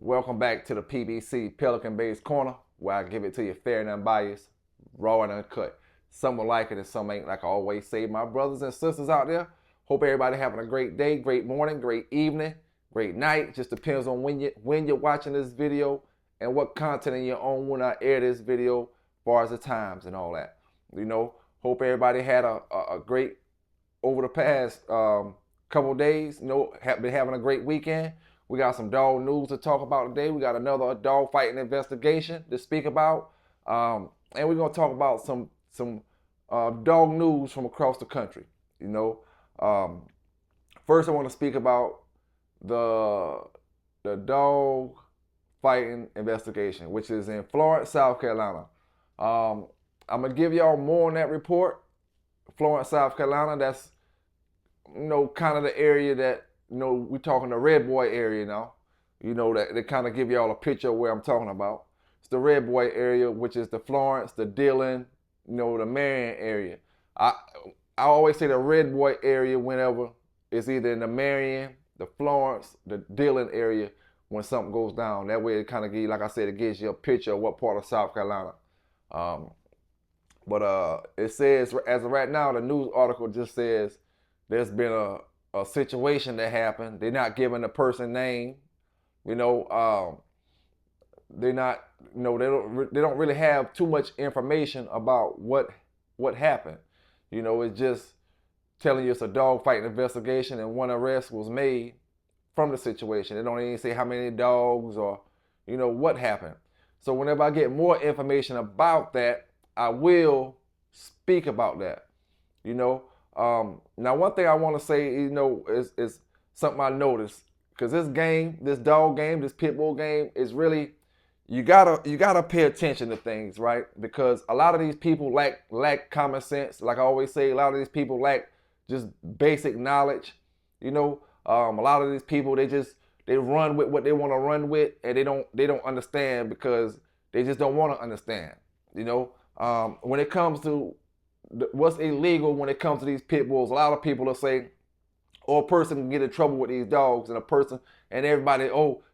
Welcome back to the PBC Pelican Bay's Corner, where I give it to you fair and unbiased, raw and uncut. Some will like it and some ain't. Like I always say, my brothers and sisters out there, hope everybody having a great day, great morning, great evening, great night. Just depends on when you're watching this video and what content in your own when I air this video, as far as the times and all that. Hope everybody had a great over the past couple days. Have been having a great weekend. We got some dog news to talk about today. We got another dog fighting investigation to speak about, and we're gonna talk about some dog news from across the country. First I want to speak about the dog fighting investigation, which is in Florence, South Carolina. I'm gonna give y'all more on that report. Florence, South Carolina. That's kind of the area that. We're talking the Red Boy area now. That they kind of give y'all a picture of where I'm talking about. It's the Red Boy area, which is the Florence, the Dillon, the Marion area. I always say the Red Boy area whenever it's either in the Marion, the Florence, the Dillon area when something goes down. That way it kind of gives you, like I said, it gives you a picture of what part of South Carolina. But it says, as of right now, the news article just says there's been a situation that happened. They're not giving the person's name. They're not. They don't really have too much information about what happened. It's just telling you it's a dog fighting investigation and one arrest was made from the situation. They don't even say how many dogs or what happened. So whenever I get more information about that, I will speak about that. Now one thing I want to say, is something I noticed, because this dog game, this pit bull game is really, you gotta pay attention to things, right? Because a lot of these people lack common sense. Like I always say, a lot of these people lack just basic knowledge. A lot of these people, they run with what they want to run with, and they don't understand because they just don't want to understand. When it comes to what's illegal when it comes to these pit bulls, a lot of people will say, a person can get in trouble with these dogs, and everybody,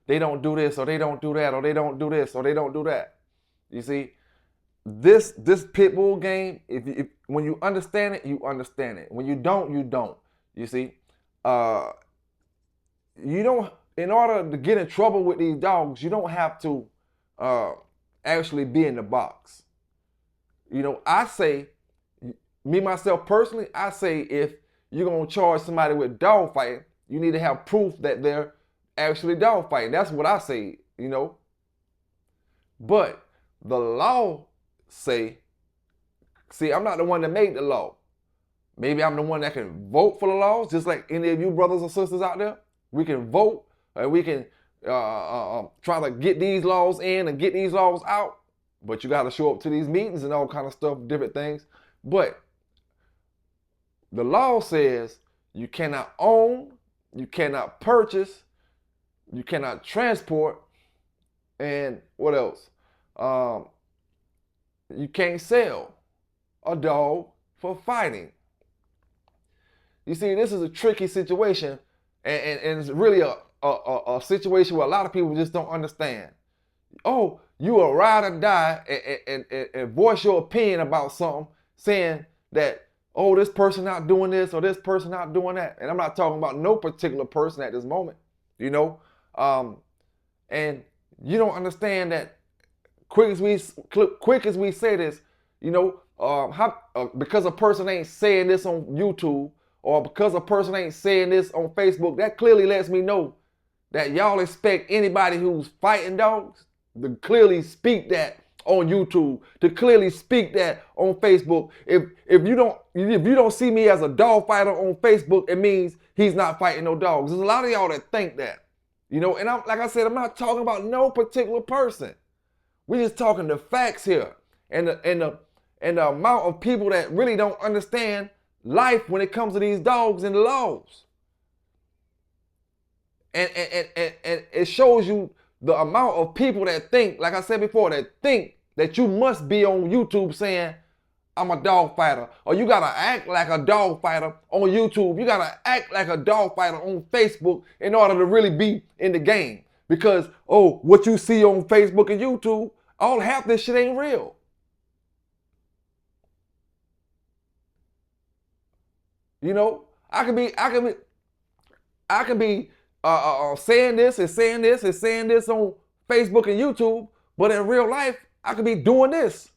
they don't do this, or they don't do that, or they don't do this, or they don't do that. You see, this pit bull game, if when you understand it, you understand it. When you don't, you don't. You see, you don't. In order to get in trouble with these dogs, you don't have to actually be in the box. I say. Me, myself, personally, I say if you're going to charge somebody with dog fighting, you need to have proof that they're actually dog fighting. That's what I say, But the law see, I'm not the one that made the law. Maybe I'm the one that can vote for the laws, just like any of you brothers and sisters out there. We can vote, and we can try to get these laws in and get these laws out. But you got to show up to these meetings and all kind of stuff, different things. But the law says you cannot own, you cannot purchase, you cannot transport, and what else? You can't sell a dog for fighting. You see, this is a tricky situation, and it's really a situation where a lot of people just don't understand. You will ride or die and voice your opinion about something, saying that, this person not doing this or this person not doing that. And I'm not talking about no particular person at this moment, and you don't understand that quick as we say this, because a person ain't saying this on YouTube or because a person ain't saying this on Facebook, that clearly lets me know that y'all expect anybody who's fighting dogs to clearly speak that on YouTube, to clearly speak that on Facebook. If you don't see me as a dog fighter on Facebook, it means he's not fighting no dogs. There's a lot of y'all that think that, and I'm like I said, I'm not talking about no particular person. We're just talking the facts here, and the amount of people that really don't understand life when it comes to these dogs and the laws. And it shows you the amount of people that think, like I said before, that think that you must be on YouTube saying, I'm a dog fighter, or you gotta act like a dog fighter on YouTube. You gotta act like a dog fighter on Facebook in order to really be in the game. Because, oh, what you see on Facebook and YouTube, half this shit ain't real. You know, I can be saying this and saying this and saying this on Facebook and YouTube, but in real life, I could be doing this.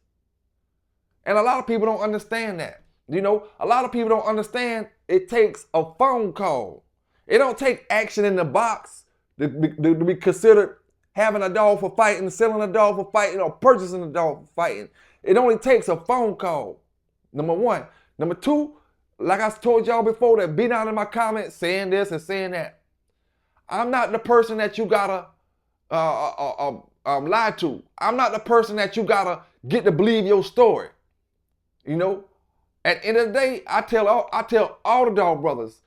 And a lot of people don't understand that. You know, a lot of people don't understand it takes a phone call. It don't take action in the box to be considered having a dog for fighting, selling a dog for fighting, or purchasing a dog for fighting. It only takes a phone call. Number one. Number two, like I told y'all before, that be down in my comments saying this and saying that. I'm not the person that you gotta lie to. I'm not the person that you gotta get to believe your story. You know, at the end of the day, I tell all the dog brothers,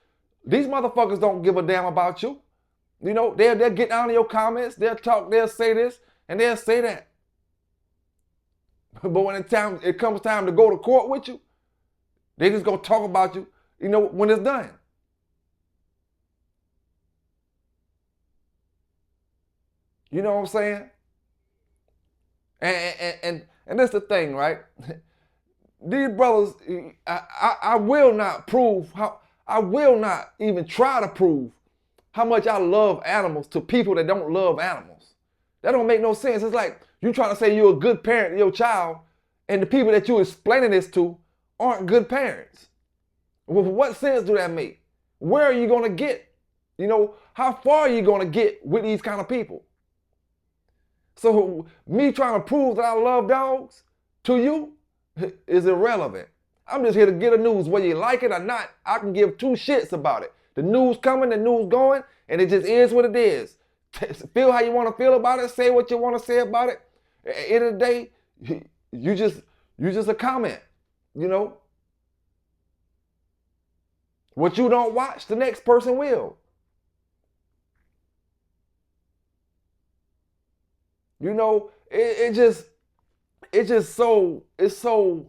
these motherfuckers don't give a damn about you. You know, they'll get down in your comments, they'll talk, they'll say this, and they'll say that. But when it comes time to go to court with you, they just gonna talk about you, you know, when it's done. You know what I'm saying? And that's the thing, right? These brothers, I will not prove I will not even try to prove how much I love animals to people that don't love animals. That don't make no sense. It's like you trying to say you're a good parent to your child, and the people that you're explaining this to aren't good parents. Well, what sense do that make? Where are you gonna get? You know, how far are you gonna get with these kind of people? So me trying to prove that I love dogs to you is irrelevant. I'm just here to get the news. Whether you like it or not, I can give two shits about it. The news coming, the news going, and it just is what it is. Feel how you want to feel about it. Say what you want to say about it. At the end of the day, you just a comment. You know, what you don't watch, the next person will. You know, it's so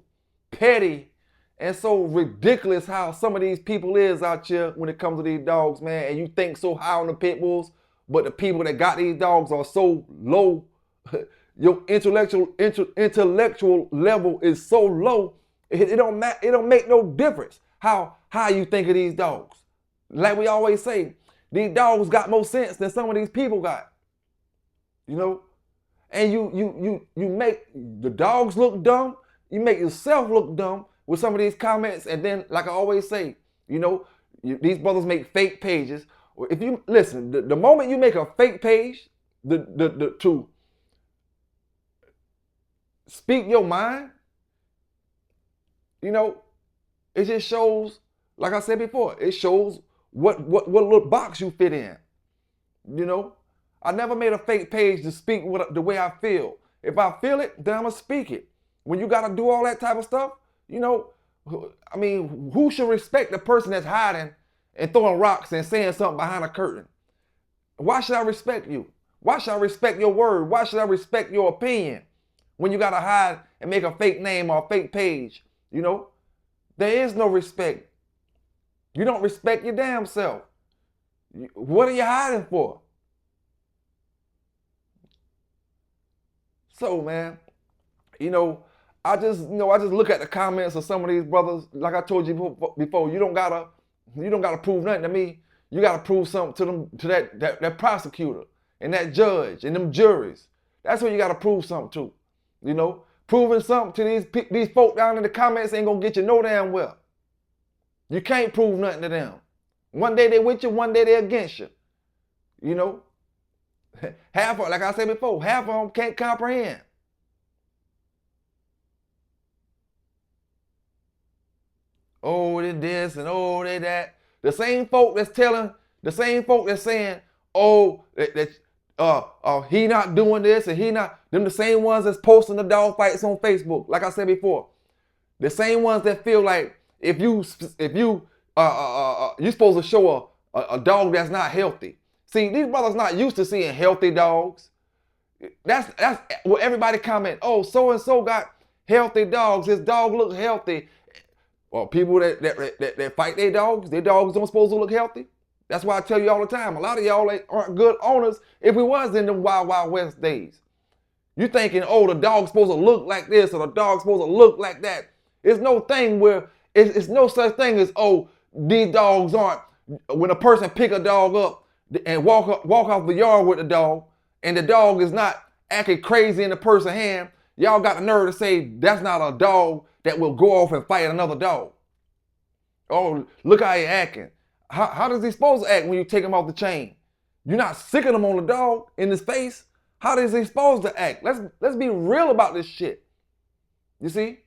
petty and so ridiculous how some of these people is out here when it comes to these dogs, man. And you think so high on the pit bulls, but the people that got these dogs are so low. Your intellectual level is so low. It don't make no difference how you think of these dogs. Like we always say, these dogs got more sense than some of these people got. You know. And you make the dogs look dumb. You make yourself look dumb with some of these comments. And then, like I always say, you know, these brothers make fake pages. If you listen, the moment you make a fake page, to speak your mind, you know, it just shows. Like I said before, it shows what little box you fit in. You know. I never made a fake page to speak the way I feel. If I feel it, then I'm going to speak it. When you got to do all that type of stuff, you know, I mean, who should respect the person that's hiding and throwing rocks and saying something behind a curtain? Why should I respect you? Why should I respect your word? Why should I respect your opinion when you got to hide and make a fake name or a fake page? You know, there is no respect. You don't respect your damn self. What are you hiding for? So, man, you know, I just look at the comments of some of these brothers. Like I told you before, you don't gotta prove nothing to me. You gotta prove something to them, to that prosecutor and that judge and them juries. That's what you gotta prove something to. You know, proving something to these folk down in the comments ain't gonna get you no damn well. You can't prove nothing to them. One day they with you, one day they against you. You know. Half of, like I said before, half of them can't comprehend. Oh, they this and oh, they that. The same folk that's saying, oh, he not doing this and he not, them the same ones that's posting the dog fights on Facebook. Like I said before, the same ones that feel like if you you're supposed to show a dog that's not healthy. See, these brothers not used to seeing healthy dogs. That's what everybody comment. Oh, so and so got healthy dogs. His dog looks healthy. Well, people that fight their dogs don't supposed to look healthy. That's why I tell you all the time, a lot of y'all aren't good owners if we was in the Wild Wild West days. You thinking, oh, the dog's supposed to look like this or the dog's supposed to look like that. It's no thing where, it's no such thing as, oh, these dogs aren't, when a person pick a dog up and walk off the yard with the dog and the dog is not acting crazy in the person's hand, y'all got the nerve to say that's not a dog that will go off and fight another dog. Oh, look how he acting. How does he supposed to act when you take him off the chain? You're not sicking him on the dog in his face. How is he supposed to act? Let's be real about this shit. You see?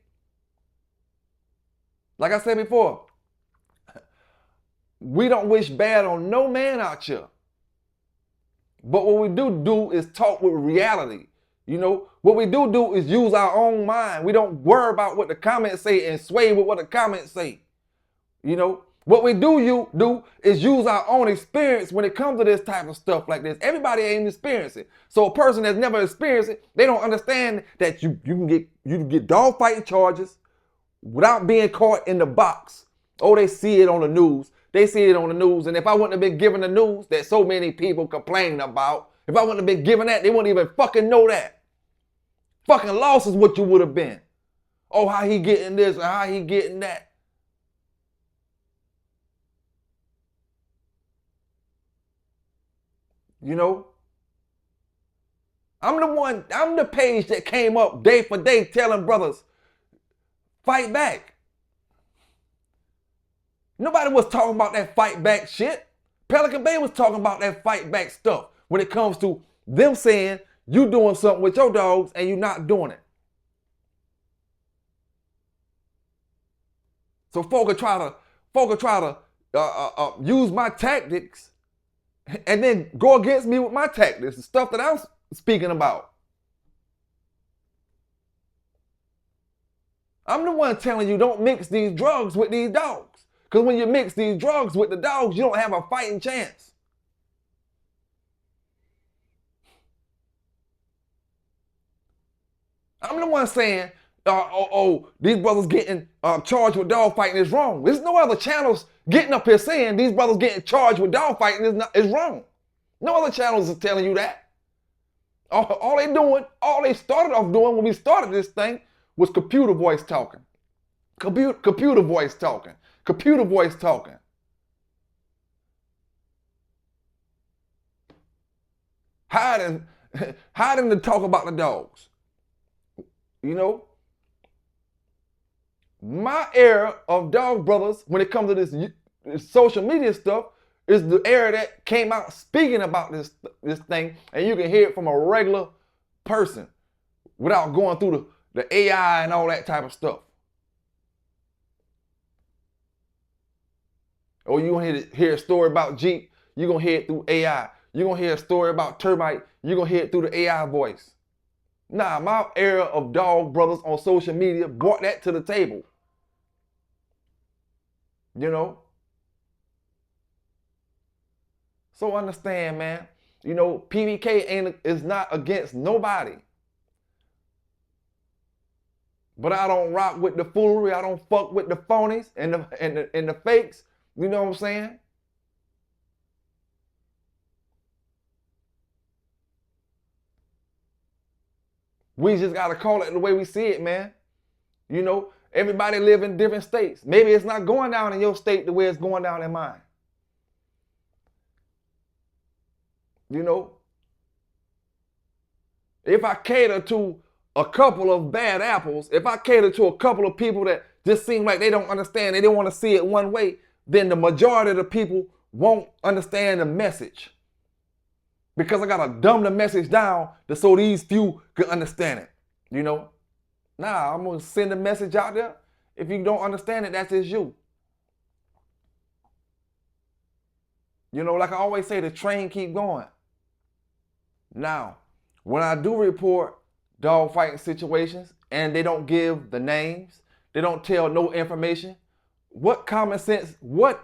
Like I said before, we don't wish bad on no man out here. But what we do is talk with reality. You know, what we do is use our own mind. We don't worry about what the comments say and sway with what the comments say. You know, what we do is use our own experience when it comes to this type of stuff like this. Everybody ain't experiencing it. So a person that's never experienced it, they don't understand that you can get dog fighting charges without being caught in the box. Oh, they see it on the news. They see it on the news. And if I wouldn't have been given the news that so many people complain about, if I wouldn't have been given that, they wouldn't even fucking know that. Fucking lost is what you would have been. Oh, how he getting this or how he getting that. You know, I'm the page that came up day for day telling brothers, fight back. Nobody was talking about that fight back shit. Pelican Bay was talking about that fight back stuff when it comes to them saying you doing something with your dogs and you not doing it. So folk try to use my tactics and then go against me with my tactics, the stuff that I'm speaking about. I'm the one telling you don't mix these drugs with these dogs. Because when you mix these drugs with the dogs, you don't have a fighting chance. I'm the one saying, these brothers getting charged with dog fighting is wrong. There's no other channels getting up here saying these brothers getting charged with dog fighting is wrong. No other channels is telling you that. All they started off doing when we started this thing was computer voice talking. Computer voice talking. Computer voice talking. Hiding to talk about the dogs. You know, my era of dog brothers, when it comes to this social media stuff, is the era that came out speaking about this thing, and you can hear it from a regular person without going through the AI and all that type of stuff. Or you gonna hear a story about Jeep, you're gonna hear it through AI. You're gonna hear a story about termite, you're gonna hear it through the AI voice. Nah, my era of dog brothers on social media brought that to the table. You know? So understand, man. You know, PBK is not against nobody. But I don't rock with the foolery. I don't fuck with the phonies and the fakes. You know what I'm saying? We just gotta call it the way we see it, man. You know, everybody live in different states. Maybe it's not going down in your state the way it's going down in mine. You know, if I cater to a couple of bad apples, if I cater to a couple of people that just seem like they don't understand, they don't want to see it one way, then the majority of the people won't understand the message. Because I gotta dumb the message down so these few can understand it. You know? Nah, I'm gonna send a message out there. If you don't understand it, that's just you. You know, like I always say, the train keep going. Now, when I do report dog fighting situations and they don't give the names, they don't tell no information, what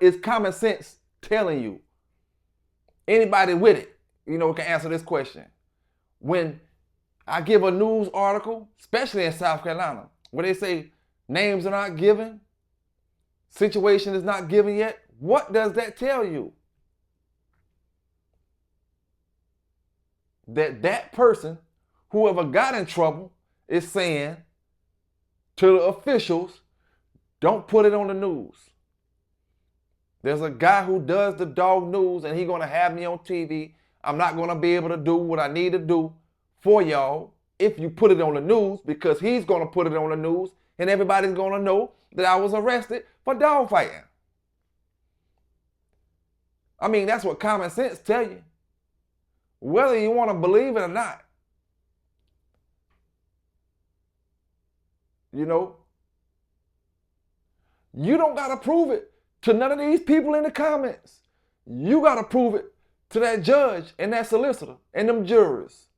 is common sense telling you? Anybody with it, you know, can answer this question. When I give a news article, especially in South Carolina, where they say names are not given, situation is not given yet, what does that tell you? that person, whoever got in trouble, is saying to the officials, don't put it on the news. There's a guy who does the dog news and he's going to have me on TV. I'm not going to be able to do what I need to do for y'all if you put it on the news, because he's going to put it on the news and everybody's going to know that I was arrested for dog fighting. I mean, that's what common sense tell you. Whether you want to believe it or not. You know, you don't got to prove it to none of these people in the comments. You got to prove it to that judge and that solicitor and them jurors.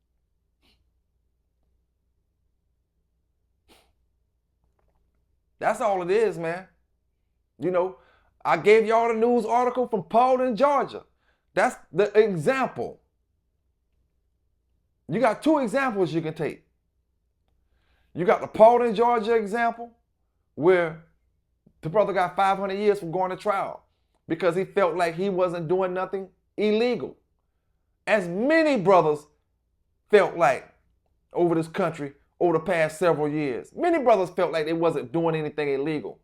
That's all it is, man. You know, I gave y'all the news article from Paulding, Georgia. That's the example. You got two examples you can take. You got the Paulding, Georgia example, where the brother got 500 years from going to trial because he felt like he wasn't doing nothing illegal. As many brothers felt like over this country over the past several years. Many brothers felt like they wasn't doing anything illegal.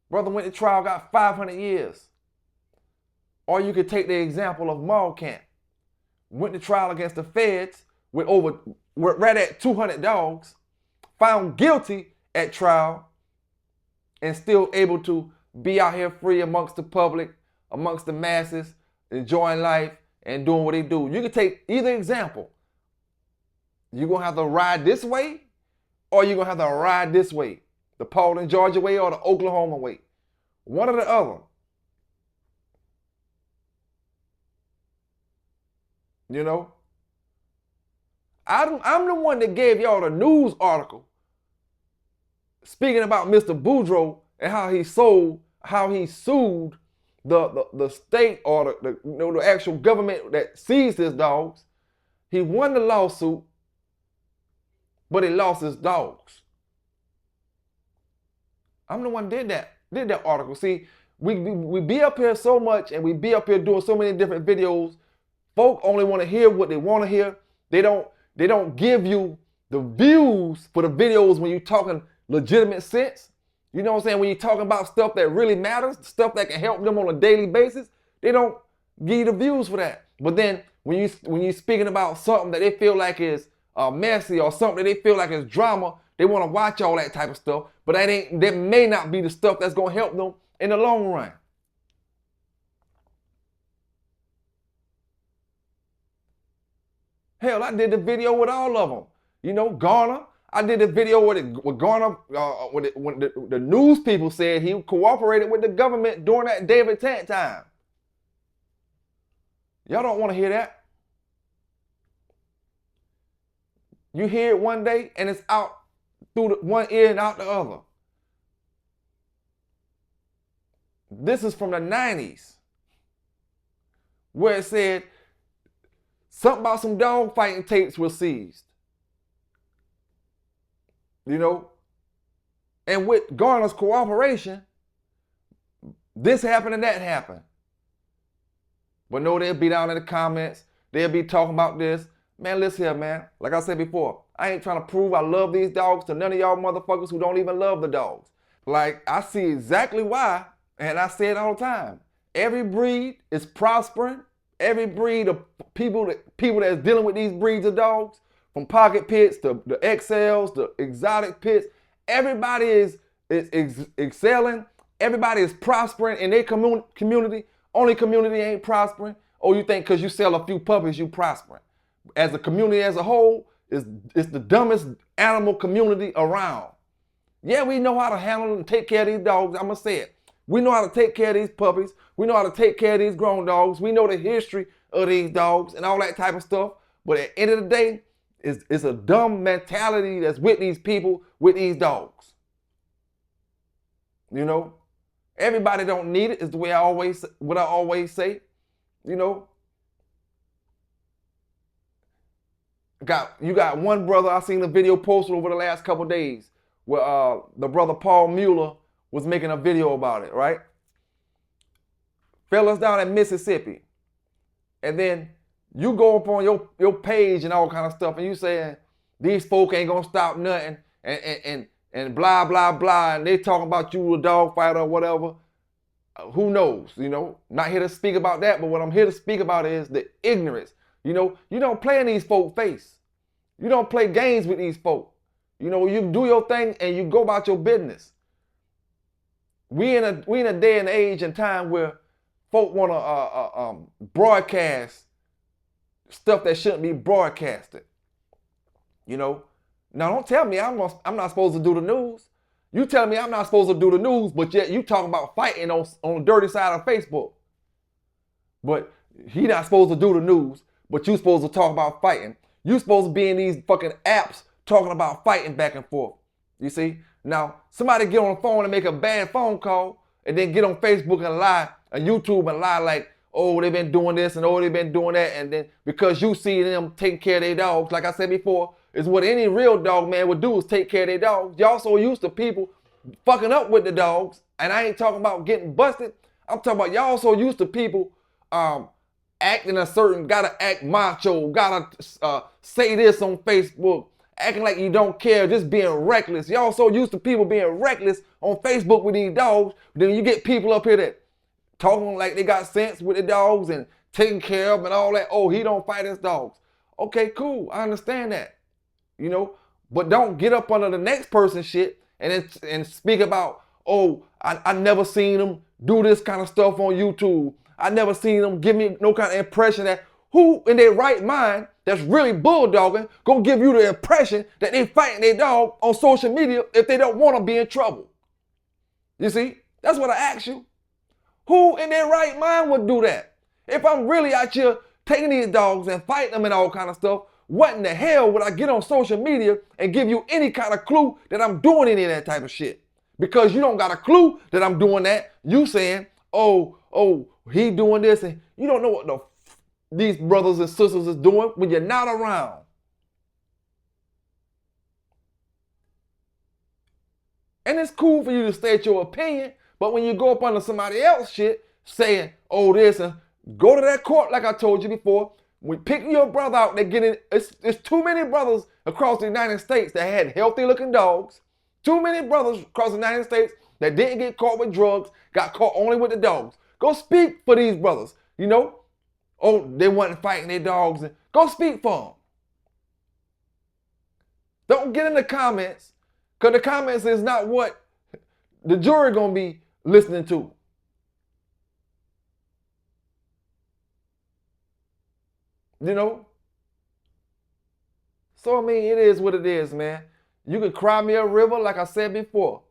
Brother went to trial, got 500 years. Or you could take the example of Malcamp. Went to trial against the feds with right at 200 dogs, found guilty at trial, and still able to be out here free amongst the public, amongst the masses, enjoying life and doing what they do. You can take either example. You're going to have to ride this way, or you're going to have to ride this way. The Paulding, Georgia way or the Oklahoma way. One or the other. You know? I'm the one that gave y'all the news article speaking about Mr. Boudreaux and how he sued the state or the actual government that seized his dogs. He won the lawsuit, but he lost his dogs. I'm the one that did that article. See, we be up here so much and we be up here doing so many different videos. Folk only want to hear what they want to hear. They don't give you the views for the videos when you're talking legitimate sense. You know what I'm saying? When you're talking about stuff that really matters, stuff that can help them on a daily basis, they don't give you the views for that. But then when you're speaking about something that they feel like is messy or something that they feel like is drama, they want to watch all that type of stuff. But that may not be the stuff that's going to help them in the long run. Hell, I did the video with all of them. You know, Garner. I did the video with Garner when the news people said he cooperated with the government during that David Tant time. Y'all don't want to hear that. You hear it one day and it's out through one ear and out the other. This is from the 90s, where it said something about some dog fighting tapes were seized. You know, and with Garner's cooperation, this happened and that happened. But no, they'll be down in the comments. They'll be talking about this. Man, listen here, man. Like I said before, I ain't trying to prove I love these dogs to none of y'all motherfuckers who don't even love the dogs. Like, I see exactly why, and I say it all the time. Every breed is prospering. Every breed of people that's dealing with these breeds of dogs, from pocket pits to the XLs, the exotic pits, everybody is excelling. Everybody is prospering in their community. Only community ain't prospering. Oh, you think because you sell a few puppies, you prospering. As a community as a whole, it's the dumbest animal community around. Yeah, we know how to handle and take care of these dogs. I'm going to say it. We know how to take care of these puppies. We know how to take care of these grown dogs. We know the history of these dogs and all that type of stuff. But at the end of the day, it's a dumb mentality that's with these people, with these dogs. You know? Everybody don't need it, is the way what I always say. You know? You got one brother, I seen a video posted over the last couple of days where the brother Paul Mueller was making a video about it, right? Fellas down in Mississippi. And then You go up on your page and all kind of stuff, and you saying these folk ain't gonna stop nothing, and blah blah blah, and they talking about you a dog fighter or whatever. Who knows? Not here to speak about that, but what I'm here to speak about is the ignorance. You don't play in these folk face. You don't play games with these folk. You do your thing and you go about your business. We in a day and age and time where folk want to broadcast stuff that shouldn't be broadcasted. Now don't tell me I'm not supposed to do the news. You tell me I'm not supposed to do the news, but yet you talking about fighting on the dirty side of Facebook. But he not supposed to do the news, but you supposed to talk about fighting. You supposed to be in these fucking apps talking about fighting back and forth. You see? Now, somebody get on the phone and make a bad phone call and then get on Facebook and lie, and YouTube and lie like, oh, they've been doing this and oh, they've been doing that. And then because you see them taking care of their dogs, like I said before, is what any real dog man would do is take care of their dogs. Y'all so used to people fucking up with the dogs, and I ain't talking about getting busted. I'm talking about y'all so used to people acting a certain, gotta act macho, gotta say this on Facebook, acting like you don't care, just being reckless. Y'all so used to people being reckless on Facebook with these dogs. Then you get people up here that talking like they got sense with the dogs and taking care of them and all that. Oh, he don't fight his dogs. Okay, cool. I understand that. But don't get up under the next person's shit and speak about, oh, I never seen him do this kind of stuff on YouTube. I never seen them give me no kind of impression that who in their right mind that's really bulldogging gonna give you the impression that they fighting their dog on social media if they don't want to be in trouble. You see? That's what I ask you. Who in their right mind would do that? If I'm really out here taking these dogs and fighting them and all kind of stuff, what in the hell would I get on social media and give you any kind of clue that I'm doing any of that type of shit? Because you don't got a clue that I'm doing that. You saying, oh, he doing this, and you don't know what these brothers and sisters is doing when you're not around. And it's cool for you to state your opinion, but when you go up under somebody else's shit saying, oh, this, and go to that court like I told you before. We pick your brother out, it's too many brothers across the United States that had healthy looking dogs. Too many brothers across the United States that didn't get caught with drugs, got caught only with the dogs. Go speak for these brothers, Oh, they wasn't fighting their dogs. Go speak for them. Don't get in the comments, because the comments is not what the jury gonna be listening to. So, I mean, it is what it is, man. You can cry me a river, like I said before.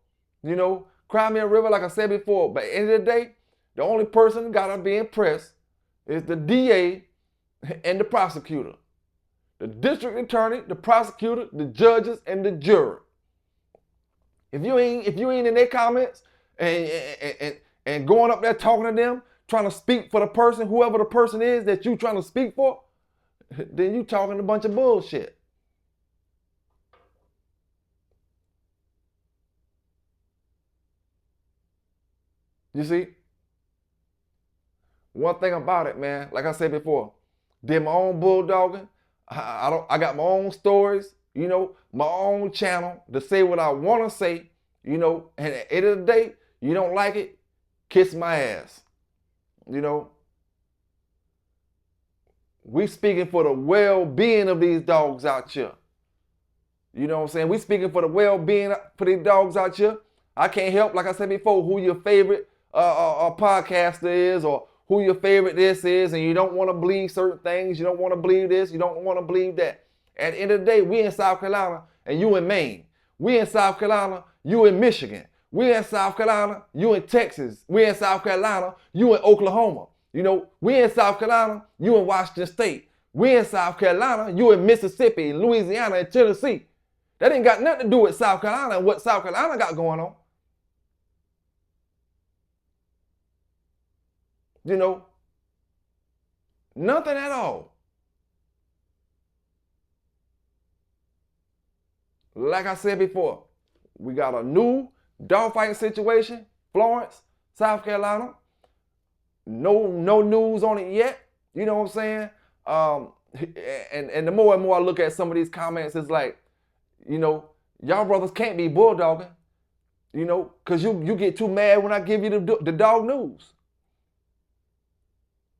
Cry me a river, like I said before. But at the end of the day, the only person gotta be impressed is the DA and the prosecutor. The district attorney, the prosecutor, the judges, and the jury. If you ain't in their comments and going up there talking to them, trying to speak for the person, whoever the person is that you trying to speak for, then you talking a bunch of bullshit. You see? One thing about it, man, like I said before, did my own bulldogging. I got my own stories, my own channel to say what I want to say, and at the end of the day, you don't like it, kiss my ass. We speaking for the well-being of these dogs out here. You know what I'm saying? We speaking for the well-being for these dogs out here. I can't help, like I said before, who your favorite podcaster is or who your favorite this is, and you don't want to believe certain things. You don't want to believe this. You don't want to believe that. At the end of the day, we in South Carolina and you in Maine. We in South Carolina, you in Michigan. We in South Carolina, you in Texas. We in South Carolina, you in Oklahoma. We in South Carolina, you in Washington State. We in South Carolina, you in Mississippi, Louisiana, and Tennessee. That ain't got nothing to do with South Carolina and what South Carolina got going on. Nothing at all. Like I said before, we got a new dogfighting situation, Florence, South Carolina. No news on it yet. You know what I'm saying? and the more and more I look at some of these comments, it's like, you know, y'all brothers can't be bulldogging, you know, because you get too mad when I give you the dog news.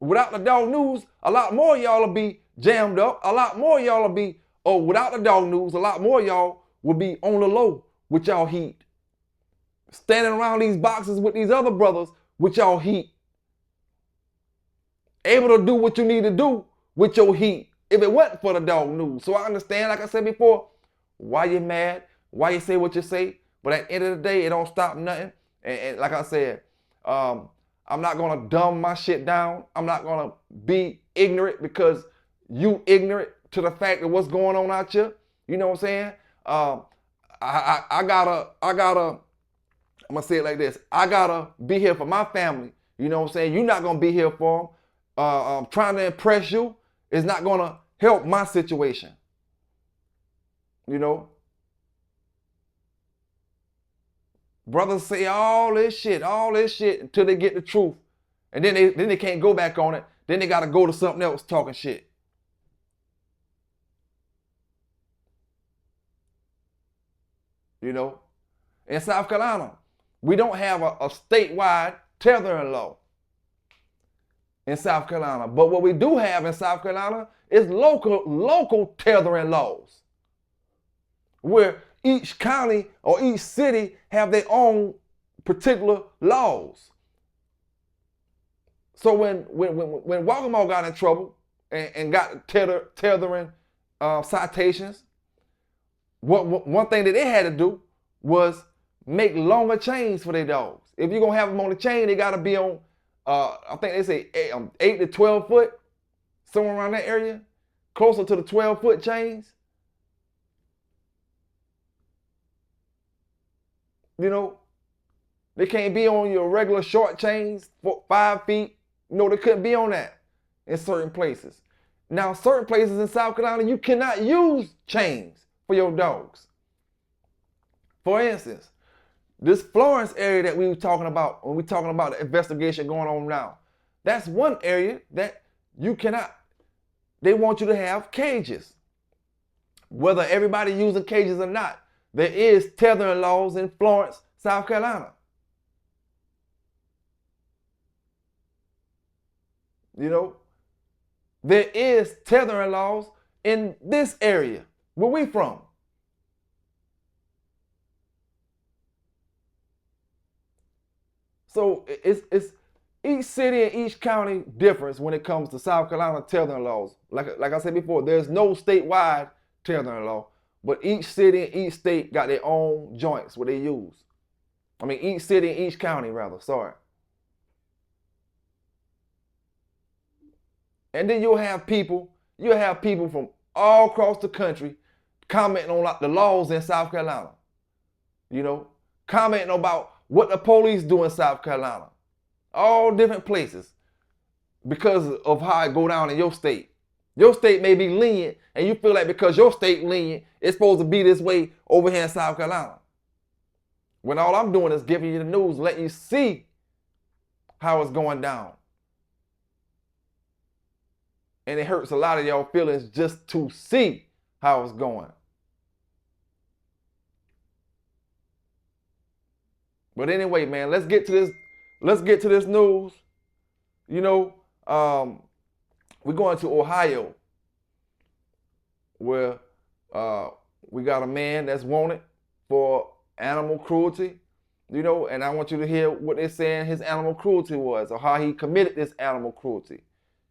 Without the dog news, a lot more of y'all will be jammed up. A lot more of y'all will be, without the dog news, a lot more of y'all will be on the low with y'all heat. Standing around these boxes with these other brothers with y'all heat. Able to do what you need to do with your heat if it wasn't for the dog news. So I understand, like I said before, why you mad, why you say what you say, but at the end of the day, it don't stop nothing. And like I said, I'm not gonna dumb my shit down. I'm not gonna be ignorant because you ignorant to the fact of what's going on out here. You know what I'm saying? I gotta, I'm gonna say it like this. I gotta be here for my family. You know what I'm saying? You're not gonna be here for them. Trying to impress you is not gonna help my situation. You know? Brothers say all this shit until they get the truth. And then they can't go back on it. Then they gotta go to something else talking shit. You know? In South Carolina, we don't have a statewide tethering law in South Carolina. But what we do have in South Carolina is local tethering laws, where each county or each city have their own particular laws. So when Waccamaw got in trouble and got tethering citations, one thing that they had to do was make longer chains for their dogs. If you're gonna have them on the chain, they gotta be on, I think they say 8 to 12 foot, somewhere around that area, closer to the 12-foot chains. You know, they can't be on your regular short chains for 5 feet. No, they couldn't be on that in certain places. Now, certain places in South Carolina, you cannot use chains for your dogs. For instance, this Florence area that we were talking about when we're talking about the investigation going on now, that's one area that you cannot, they want you to have cages. Whether everybody using cages or not, there is tethering laws in Florence, South Carolina. You know, there is tethering laws in this area where we from. So it's each city and each county difference when it comes to South Carolina tethering laws. Like I said before, there's no statewide tethering law, but each city and each state got their own joints where they use. I mean, each city and each county, rather, sorry. And then you'll have people from all across the country commenting on the laws in South Carolina. You know, commenting about what the police do in South Carolina. All different places because of how it go down in your state. Your state may be lenient and you feel like because your state lenient, it's supposed to be this way over here in South Carolina. When all I'm doing is giving you the news, letting you see how it's going down. And it hurts a lot of y'all feelings just to see how it's going. But anyway, man, let's get to this news. You know, we're going to Ohio, where we got a man that's wanted for animal cruelty. You know, and I want you to hear what they're saying his animal cruelty was, or how he committed this animal cruelty.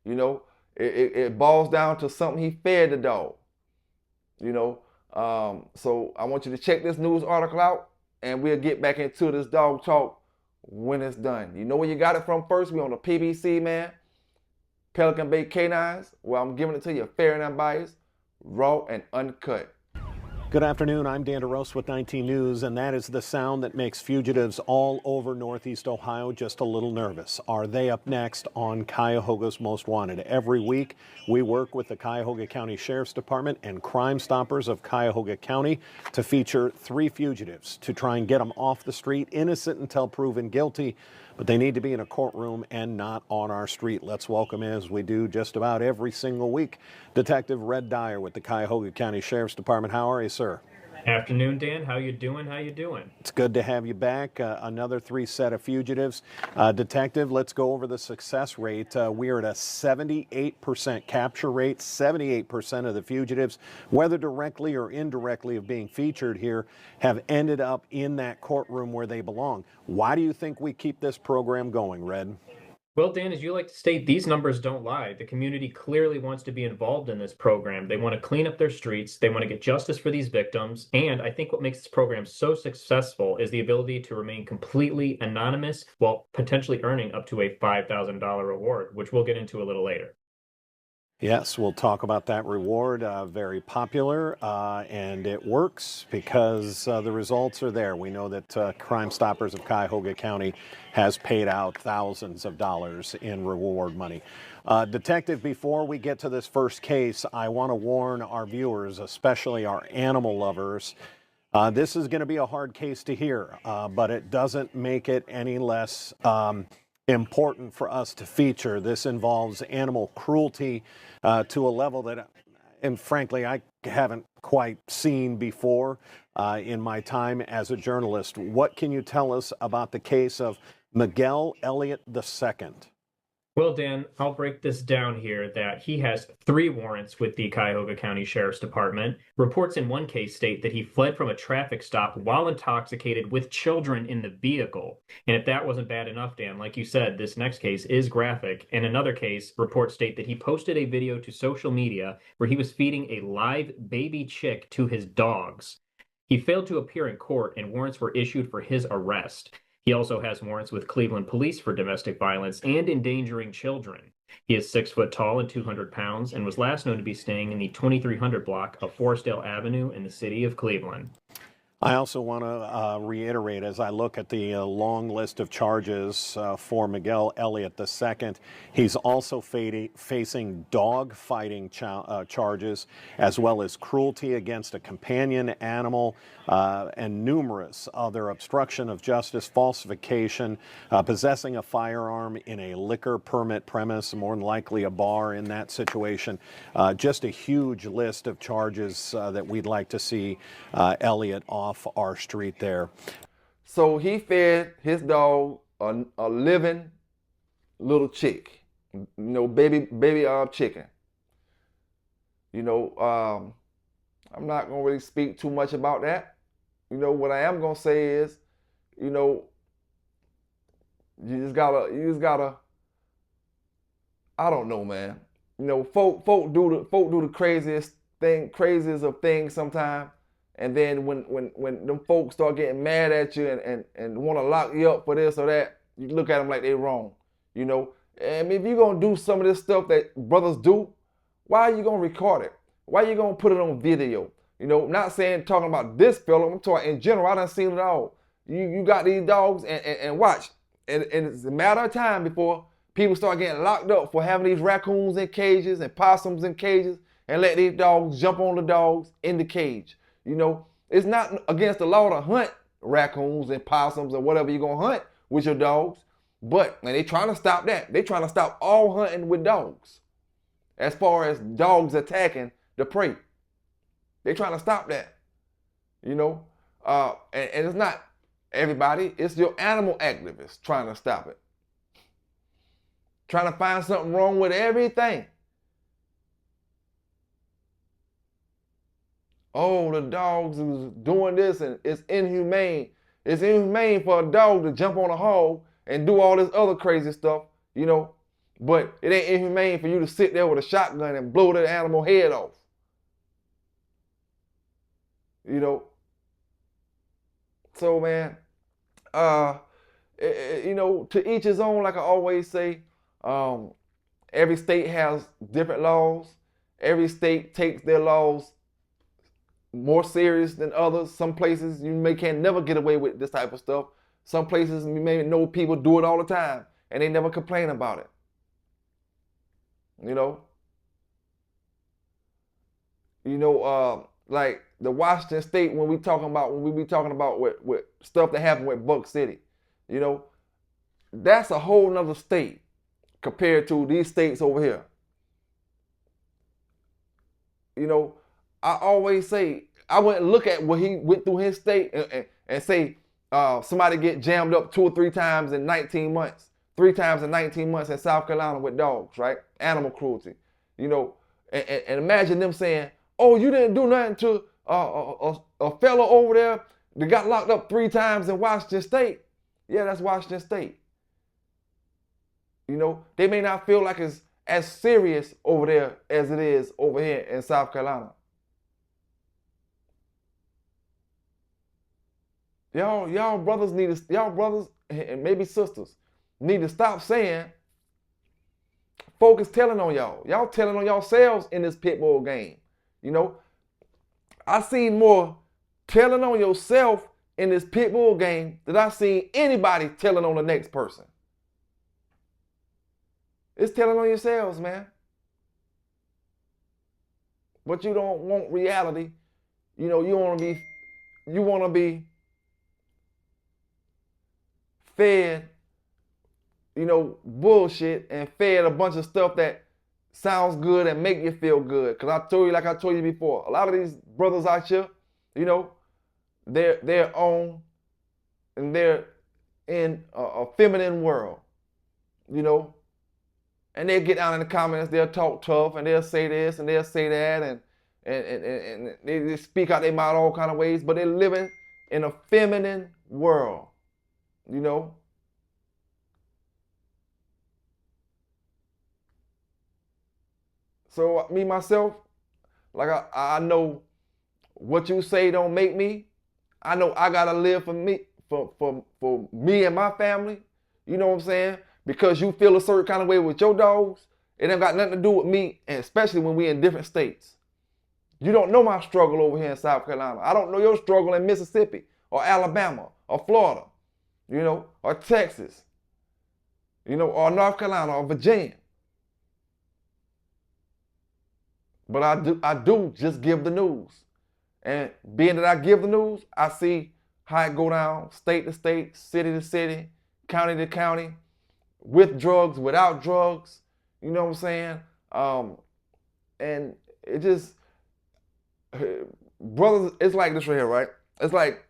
You know, it boils down to something he fed the dog. You know, so I want you to check this news article out, and we'll get back into this dog talk when it's done. You know where you got it from first? We on the PBC, man. Pelican Bay K9s. Well, I'm giving it to you fair and unbiased, raw and uncut. Good afternoon. I'm Dan DeRose with 19 News, and that is the sound that makes fugitives all over Northeast Ohio just a little nervous. Are they up next on Cuyahoga's Most Wanted? Every week, we work with the Cuyahoga County Sheriff's Department and Crime Stoppers of Cuyahoga County to feature 3 fugitives to try and get them off the street, innocent until proven guilty. but they need to be in a courtroom and not on our street. Let's welcome, as we do just about every single week, Detective Red Dyer with the Cuyahoga County Sheriff's Department. How are you, sir? Afternoon, Dan. How you doing? How you doing? It's good to have you back. Another 3 set of fugitives. Detective, let's go over the success rate. We're at a 78% capture rate. 78% of the fugitives, whether directly or indirectly of being featured here, have ended up in that courtroom where they belong. Why do you think we keep this program going, Red? Well, Dan, as you like to state, these numbers don't lie. The community clearly wants to be involved in this program. They want to clean up their streets. They want to get justice for these victims. And I think what makes this program so successful is the ability to remain completely anonymous while potentially earning up to a $5,000 reward, which we'll get into a little later. Yes, we'll talk about that reward. Very popular, and it works because the results are there. We know that Crime Stoppers of Cuyahoga County has paid out thousands of dollars in reward money. Detective, before we get to this first case, I want to warn our viewers, especially our animal lovers, this is going to be a hard case to hear, but it doesn't make it any less important for us to feature. This involves animal cruelty to a level that, and frankly, I haven't quite seen before in my time as a journalist. What can you tell us about the case of Miguel Elliott II? Well, Dan, I'll break this down here that he has 3 warrants with the Cuyahoga County Sheriff's Department. Reports in one case state that he fled from a traffic stop while intoxicated with children in the vehicle. And if that wasn't bad enough, Dan, like you said, this next case is graphic. In another case, reports state that he posted a video to social media where he was feeding a live baby chick to his dogs. He failed to appear in court and warrants were issued for his arrest. He also has warrants with Cleveland police for domestic violence and endangering children. He is 6 foot tall and 200 pounds and was last known to be staying in the 2300 block of Forestdale Avenue in the city of Cleveland. I also want to reiterate, as I look at the long list of charges for Miguel Elliott II, he's also facing dog fighting charges, as well as cruelty against a companion animal, and numerous other obstruction of justice, falsification, possessing a firearm in a liquor permit premise, more than likely a bar in that situation. Just a huge list of charges that we'd like to see Elliott off our street there. So he fed his dog a living little chick, baby chicken. I'm not gonna really speak too much about that. What I am gonna say is, you just gotta. I don't know, man. Folk do the craziest of things sometimes. And then when them folks start getting mad at you and want to lock you up for this or that, you look at them like they're wrong. And if you're going to do some of this stuff that brothers do, why are you going to record it? Why are you going to put it on video? Not talking about this fella, I'm talking in general. I done seen it all. You got these dogs and watch. And it's a matter of time before people start getting locked up for having these raccoons in cages and possums in cages and let these dogs jump on the dogs in the cage. It's not against the law to hunt raccoons and possums or whatever you're going to hunt with your dogs. And they trying to stop that. They trying to stop all hunting with dogs. As far as dogs attacking the prey. They trying to stop that. And it's not everybody. It's your animal activists trying to stop it. Trying to find something wrong with everything. Oh, the dogs is doing this and it's inhumane. It's inhumane for a dog to jump on a hog and do all this other crazy stuff, But it ain't inhumane for you to sit there with a shotgun and blow the animal head off. So, man, to each his own, like I always say. Every state has different laws. Every state takes their laws more serious than others. Some places you can never get away with this type of stuff. Some places you may know people do it all the time and they never complain about it. Like the Washington State when we be talking about with stuff that happened with Buck City, that's a whole nother state compared to these states over here. You know, I always say, I wouldn't look at what he went through his state and say somebody get jammed up 2 or 3 times in 19 months. 3 times in 19 months in South Carolina with dogs, right? Animal cruelty. You know, and imagine them saying, oh, you didn't do nothing to a fellow over there that got locked up 3 times in Washington State. Yeah, that's Washington State. You know, they may not feel like it's as serious over there as it is over here in South Carolina. Y'all brothers and maybe sisters need to stop saying folk is telling on y'all. Y'all telling on yourselves in this pit bull game. You know, I seen more telling on yourself in this pit bull game than I seen anybody telling on the next person. It's telling on yourselves, man. But you don't want reality. You know, you want to be fed, you know, bullshit and fed a bunch of stuff that sounds good and make you feel good. Cause I told you before, a lot of these brothers out here, you know, they're on and they're in a feminine world, you know, and they'll get down in the comments, they'll talk tough and they'll say this and they'll say that and they speak out their mouth all kind of ways, but they're living in a feminine world, you know. So me, myself, like I know what you say don't make me. I know I gotta live for me, for me and my family. You know what I'm saying? Because you feel a certain kind of way with your dogs, it ain't got nothing to do with me, and especially when we in different states. You don't know my struggle over here in South Carolina. I don't know your struggle in Mississippi or Alabama or Florida, you know, or Texas, you know, or North Carolina or Virginia. But I do just give the news. And being that I give the news, I see how it go down state to state, city to city, county to county, with drugs, without drugs, you know what I'm saying? And it just, brothers, it's like this right here, right? It's like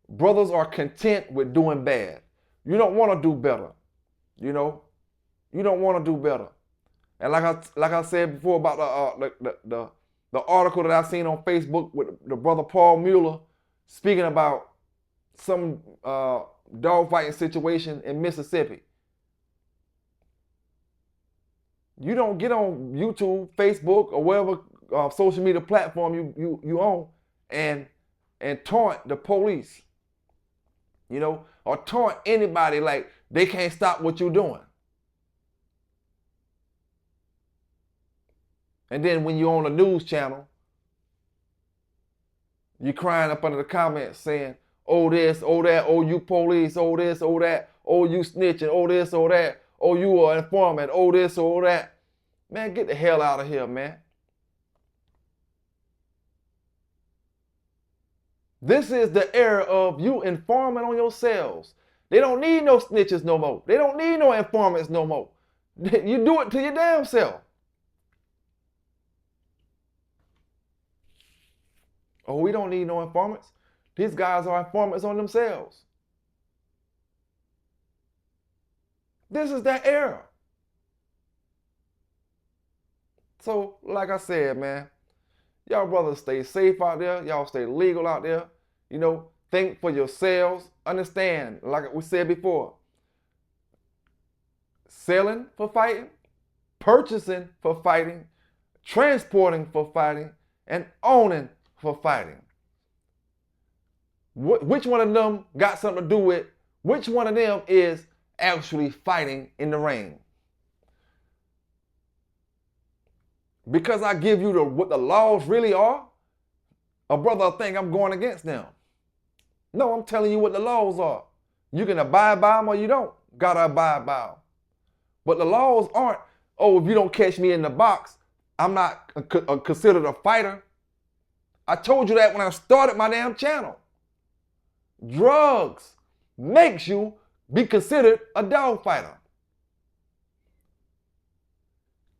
brothers are content with doing bad. You don't want to do better, you know? You don't want to do better. And like I said before about the article that I seen on Facebook with the brother Paul Mueller speaking about some dogfighting situation in Mississippi. You don't get on YouTube, Facebook, or whatever social media platform you own and taunt the police, you know, or taunt anybody like they can't stop what you're doing. And then when you're on a news channel, you're crying up under the comments saying, oh this, oh that, oh you police, oh this, oh that, oh you snitching, oh this, oh that, oh you are informant, oh this, oh that. Man, get the hell out of here, man. This is the era of you informing on yourselves. They don't need no snitches no more. They don't need no informants no more. You do it to your damn self. Oh, we don't need no informants. These guys are informants on themselves. This is that era. So, like I said, man, y'all brothers stay safe out there. Y'all stay legal out there. You know, think for yourselves. Understand, like we said before, selling for fighting, purchasing for fighting, transporting for fighting, and owning for fighting. Which one of them got something to do with which one of them is actually fighting in the ring? Because I give you what the laws really are, a brother will think I'm going against them. No, I'm telling you what the laws are. You can abide by them or you don't gotta abide by them. But the laws aren't, oh, if you don't catch me in the box, I'm not considered a fighter. I told you that when I started my damn channel. Drugs makes you be considered a dog fighter.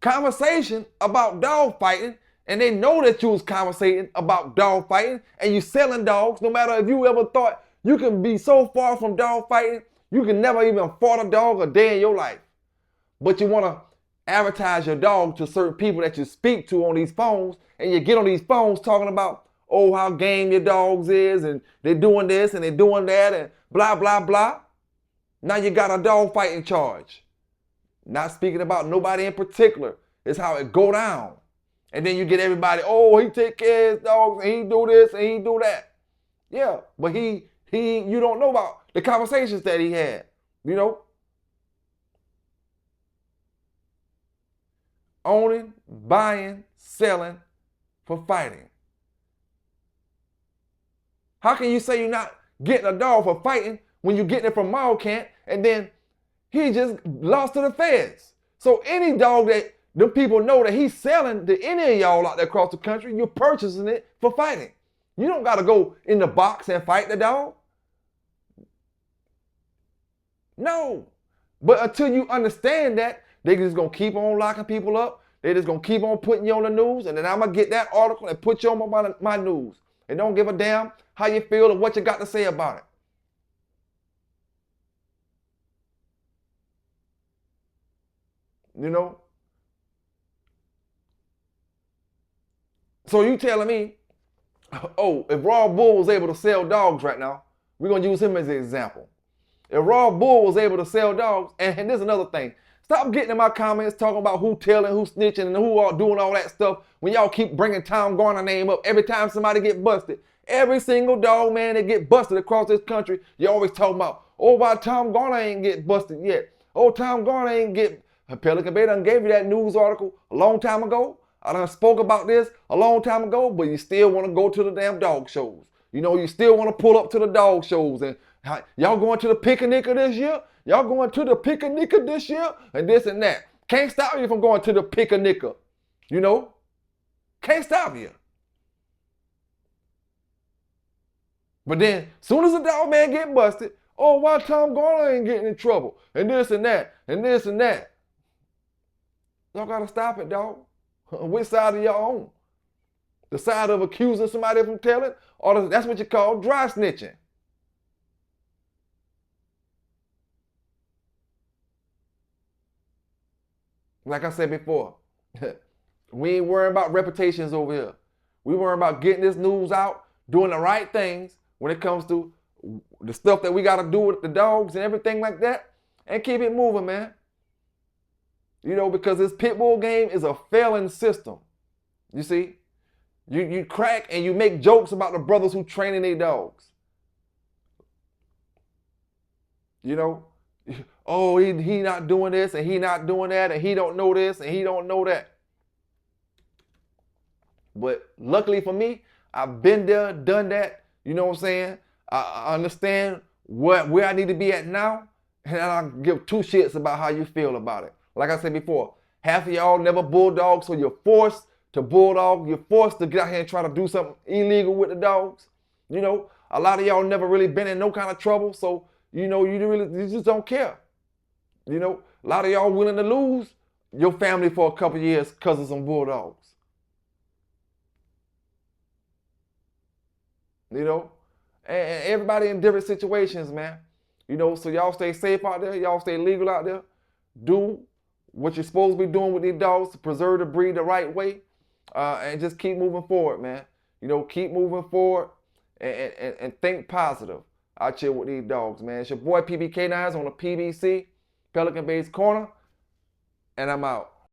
Conversation about dog fighting, and they know that you was conversating about dog fighting, and you selling dogs. No matter if you ever thought you can be so far from dog fighting, you can never even fought a dog a day in your life. But you want to advertise your dog to certain people that you speak to on these phones, and you get on these phones talking about, oh, how game your dogs is, and they're doing this and they're doing that, and blah, blah, blah. Now you got a dog fighting charge. Not speaking about nobody in particular. It's how it go down. And then you get everybody, oh, he take care of his dogs, and he do this, and he do that. Yeah, but you don't know about the conversations that he had, you know? Owning, buying, selling for fighting. How can you say you're not getting a dog for fighting when you're getting it from Camp, and then he just lost to the feds? So any dog that the people know that he's selling to any of y'all out there across the country, you're purchasing it for fighting. You don't got to go in the box and fight the dog. No. But until you understand that, they just going to keep on locking people up. They just going to keep on putting you on the news. And then I'm going to get that article and put you on my news. They don't give a damn how you feel or what you got to say about it. You know? So you telling me, oh, if Raw Bull was able to sell dogs right now, we're going to use him as an example. If Raw Bull was able to sell dogs, and there's another thing. Stop getting in my comments talking about who telling, who snitching, and who are doing all that stuff when y'all keep bringing Tom Garner name up every time somebody get busted. Every single dog man that get busted across this country, you always talking about, oh, why Tom Garner ain't get busted yet? Oh, Tom Garner ain't get... Pelican Bay done gave you that news article a long time ago. I done spoke about this a long time ago, but you still want to go to the damn dog shows. You know, you still want to pull up to the dog shows. And y'all going to the Pickanicka this year? Y'all going to the Pickanicka this year? And this and that. Can't stop you from going to the Pickanicka. You know? Can't stop you. But then, soon as a dog man get busted, oh, why Tom Garner ain't getting in trouble? And this and that, and this and that. Y'all gotta stop it, dog. Which side are y'all on? The side of accusing somebody from telling? Or that's what you call dry snitching. Like I said before, we ain't worrying about reputations over here. We worrying about getting this news out, doing the right things when it comes to the stuff that we gotta do with the dogs and everything like that, and keep it moving, man. You know, because this pit bull game is a failing system. You see? You crack and you make jokes about the brothers who training their dogs. You know? Oh, he not doing this and he not doing that and he don't know this and he don't know that. But luckily for me, I've been there, done that. You know what I'm saying? I understand where I need to be at now, and I don't give two shits about how you feel about it. Like I said before, half of y'all never bulldog, so you're forced to bulldog. You're forced to get out here and try to do something illegal with the dogs. You know, a lot of y'all never really been in no kind of trouble, so you know you just don't care. You know, a lot of y'all willing to lose your family for a couple years because of some bulldogs. You know, and everybody in different situations, man. You know, so y'all stay safe out there. Y'all stay legal out there. Do what you're supposed to be doing with these dogs to preserve the breed the right way, and just keep moving forward, man. You know, keep moving forward and think positive out here with these dogs, man. It's your boy PBK9s on the PBC, Pelican Bay's Corner, and I'm out.